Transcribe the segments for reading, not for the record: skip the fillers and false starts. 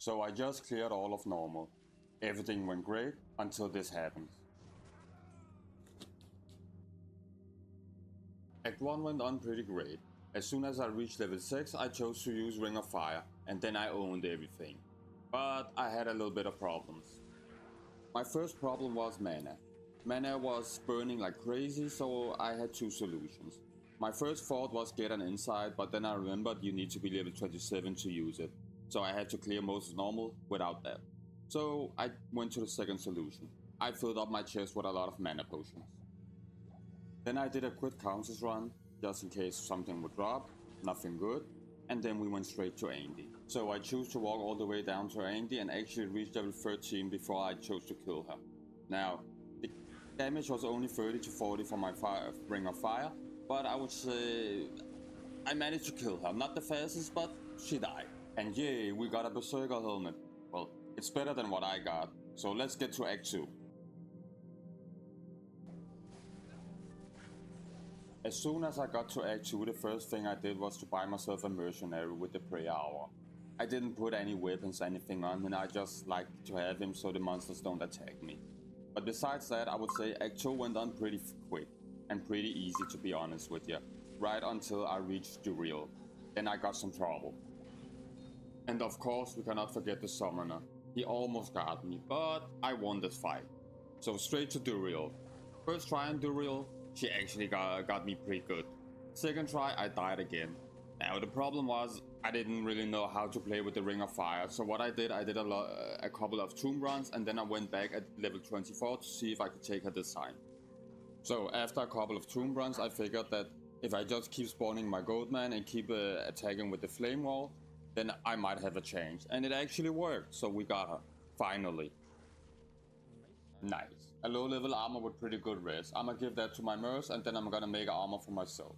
So I just cleared all of normal. Everything went great until this happened. Act 1 went on pretty great. As soon as I reached level 6, I chose to use Ring of Fire, and then I owned everything. But I had a little bit of problems. My first problem was mana. Mana was burning like crazy, so I had two solutions. My first thought was get an insight, but then I remembered you need to be level 27 to use it. So I had to clear most normal without that. So I went to the second solution. I filled up my chest with a lot of mana potions. Then I did a quick counters run, just in case something would drop, nothing good, and then we went straight to Andy. So I chose to walk all the way down to Andy and actually reached level 13 before I chose to kill her. Now, the damage was only 30 to 40 for my Ring of Fire, but I would say I managed to kill her. Not the fastest, but she died. And yay, we got a Berserker helmet. Well, it's better than what I got, so let's get to Act 2. As soon as I got to Act 2, the first thing I did was to buy myself a mercenary with the prayer hour. I didn't put any weapons or anything on him, I just liked to have him so the monsters don't attack me. But besides that, I would say Act 2 went on pretty quick and pretty easy, to be honest with you, right until I reached Duriel. Then I got some trouble. And of course, we cannot forget the summoner. He almost got me, but I won this fight. So straight to Duriel. First try on Duriel, she actually got me pretty good. Second try, I died again. Now the problem was, I didn't really know how to play with the Ring of Fire, so what I did a couple of tomb runs, and then I went back at level 24 to see if I could take her this time. So after a couple of tomb runs, I figured that if I just keep spawning my Goatman and keep attacking with the Flame Wall, then I might have a chance. And it actually worked, so we got her, finally. Nice. A low level armor with pretty good res. I'm gonna give that to my Merc, and then I'm gonna make an armor for myself.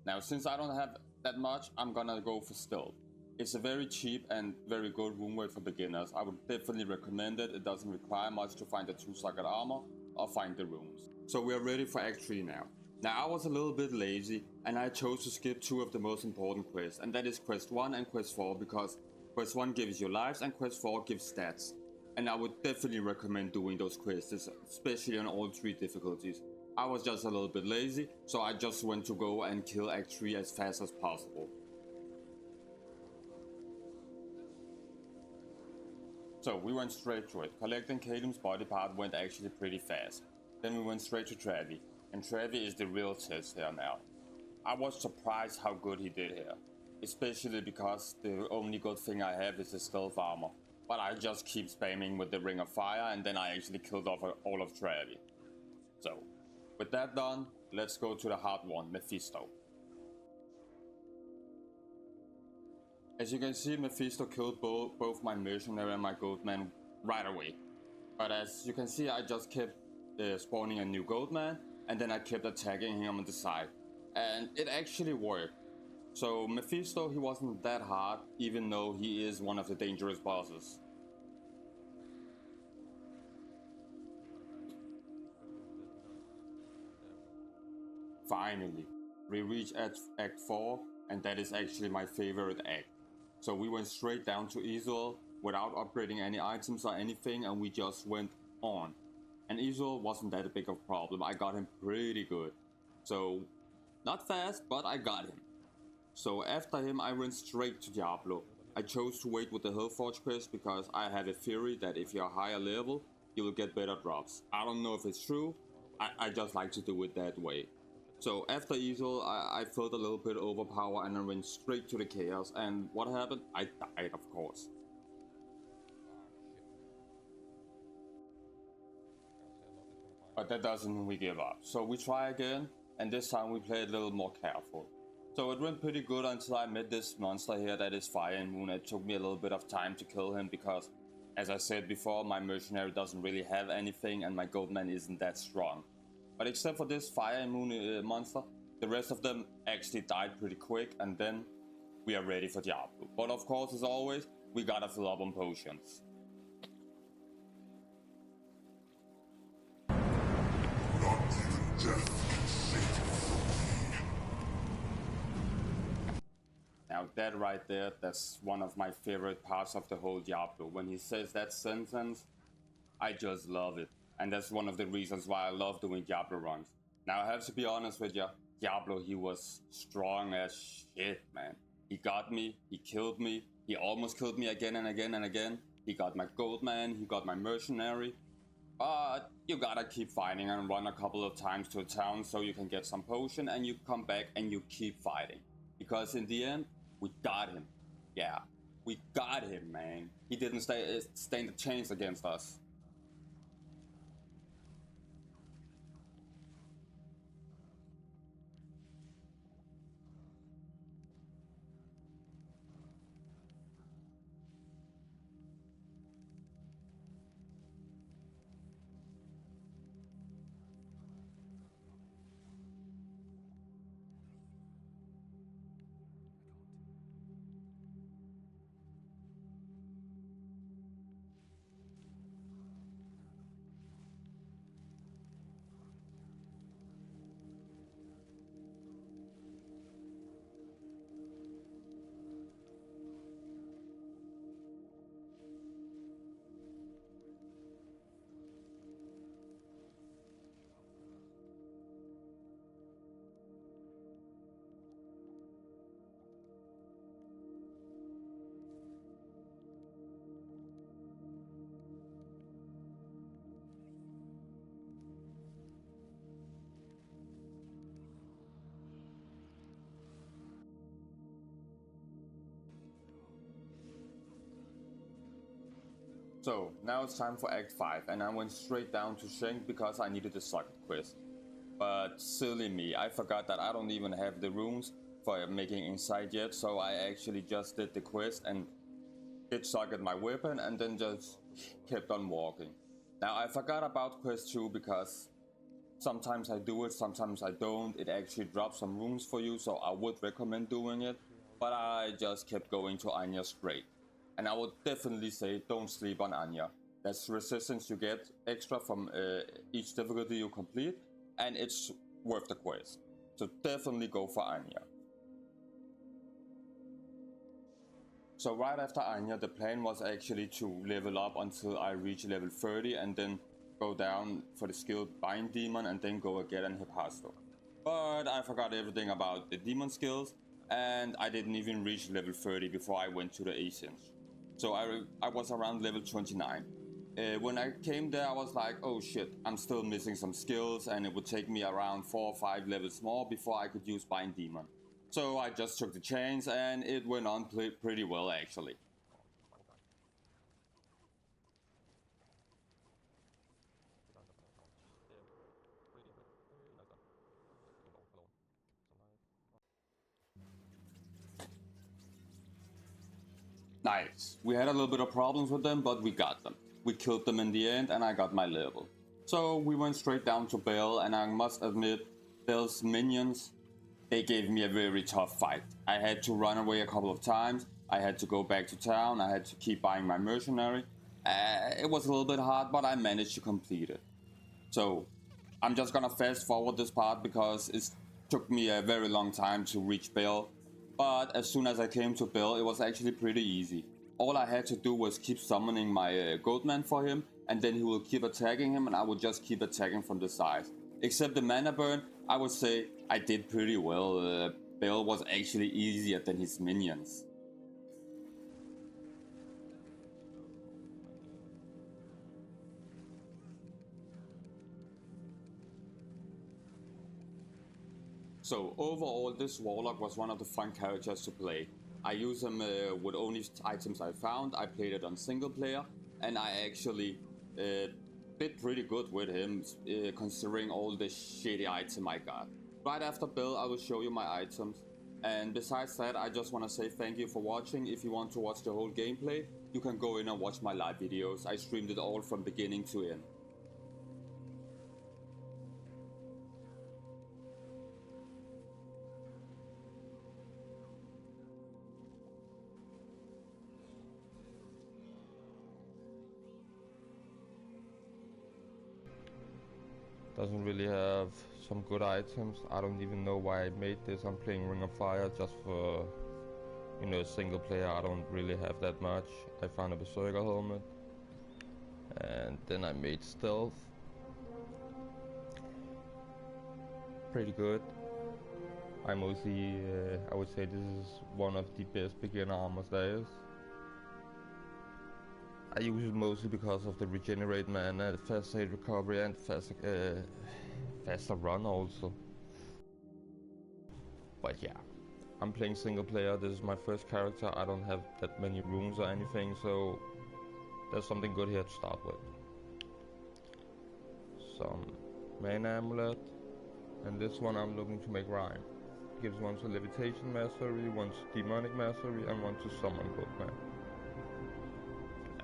Now since I don't have that much, I'm gonna go for Stealth. It's a very cheap and very good rune weight for beginners. I would definitely recommend it. It doesn't require much to find the 2-socket armor or find the runes. So we are ready for Act 3 now. Now I was a little bit lazy and I chose to skip two of the most important quests, and that is Quest 1 and Quest 4, because Quest 1 gives you lives and Quest 4 gives stats. And I would definitely recommend doing those quests, especially on all 3 difficulties. I was just a little bit lazy, so I just went to go and kill Act 3 as fast as possible. So we went straight to it. Collecting Kalim's body part went actually pretty fast. Then we went straight to Travi, and Travi is the real test here now. I was surprised how good he did here, especially because the only good thing I have is the stealth armor. But I just keep spamming with the Ring of Fire, and then I actually killed off all of Travi. So, with that done, let's go to the hard one, Mephisto. As you can see, Mephisto killed both my mercenary and my Goatman right away. But as you can see, I just kept spawning a new Goatman, and then I kept attacking him on the side. And it actually worked. So Mephisto, he wasn't that hard, even though he is one of the dangerous bosses. Finally, we reached Act 4, and that is actually my favorite act. So we went straight down to Isul without upgrading any items or anything, and we just went on. And Isul wasn't that big of a problem, I got him pretty good. So, not fast, but I got him. So after him I went straight to Diablo. I chose to wait with the Hellforge quest because I have a theory that if you're higher level, you will get better drops. I don't know if it's true, I just like to do it that way. So after Isul, I felt a little bit overpowered and I went straight to the Chaos, and what happened? I died, of course. But that doesn't mean we give up. So we try again, and this time we play a little more careful. So it went pretty good until I met this monster here that is Fire Immune. It took me a little bit of time to kill him because, as I said before, my mercenary doesn't really have anything and my Goatman isn't that strong. But except for this Fire Immune monster, the rest of them actually died pretty quick, and then we are ready for Diablo. But of course, as always, we gotta fill up on potions. Not even death can save you from me. Now that right there, that's one of my favorite parts of the whole Diablo. When he says that sentence, I just love it. And that's one of the reasons why I love doing Diablo runs. Now, I have to be honest with you, Diablo, he was strong as shit, man. He got me, he killed me, he almost killed me again and again and again. He got my gold man, he got my mercenary. But you gotta keep fighting and run a couple of times to a town so you can get some potion, and you come back and you keep fighting. Because in the end, we got him. Yeah, we got him, man. He didn't stand a chance against us. So, now it's time for Act 5, and I went straight down to Shank because I needed the socket quest. But silly me, I forgot that I don't even have the runes for making Insight yet, so I actually just did the quest and did socket my weapon and then just kept on walking. Now, I forgot about quest 2 because sometimes I do it, sometimes I don't. It actually drops some runes for you, so I would recommend doing it. But I just kept going to Anya straight. And I would definitely say don't sleep on Anya. That's resistance you get extra from each difficulty you complete, and it's worth the quest. So definitely go for Anya. So right after Anya, the plan was actually to level up until I reach level 30 and then go down for the skill Bind Demon and then go again and Hephasto. But I forgot everything about the demon skills, and I didn't even reach level 30 before I went to the Ascents. So I was around level 29. When I came there, I was like, oh shit, I'm still missing some skills, and it would take me around 4 or 5 levels more before I could use Bind Demon. So I just took the chance, and it went on pretty well actually. Nice. We had a little bit of problems with them, but we got them. We killed them in the end, and I got my level. So we went straight down to Bell, and I must admit, Bell's minions, they gave me a very tough fight. I had to run away a couple of times, I had to go back to town, I had to keep buying my mercenary. It was a little bit hard, but I managed to complete it. So I'm just gonna fast forward this part because it took me a very long time to reach Bell. But as soon as I came to Bell, it was actually pretty easy. All I had to do was keep summoning my Goatman for him, and then he will keep attacking him, and I would just keep attacking from the side. Except the mana burn, I would say I did pretty well. Bell was actually easier than his minions. So overall, this Warlock was one of the fun characters to play. I use him with only items I found. I played it on single player, and I actually did pretty good with him, considering all the shitty item I got. Right after Bill, I will show you my items. And besides that, I just want to say thank you for watching. If you want to watch the whole gameplay, you can go in and watch my live videos. I streamed it all from beginning to end. Doesn't really have some good items. I don't even know why I made this. I'm playing Ring of Fire just for You know, single player I don't really have that much. I found a berserker helmet, and then I made stealth. Pretty good. I mostly, I would say this is one of the best beginner armors there is. I use it mostly because of the regenerate mana, the fast state recovery, and faster run also. But yeah, I'm playing single player. This is my first character. I don't have that many runes or anything, so there's something good here to start with. Some mana amulet, and this one I'm looking to make rhyme. Gives one to levitation mastery, one to demonic mastery, and one to summon goatman.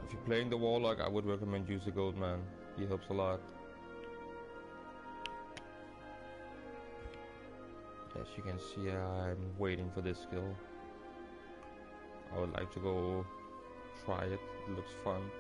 If you're playing the Warlock, I would recommend use the goatman. He helps a lot. As you can see, I'm waiting for this skill. I would like to go try it. It looks fun.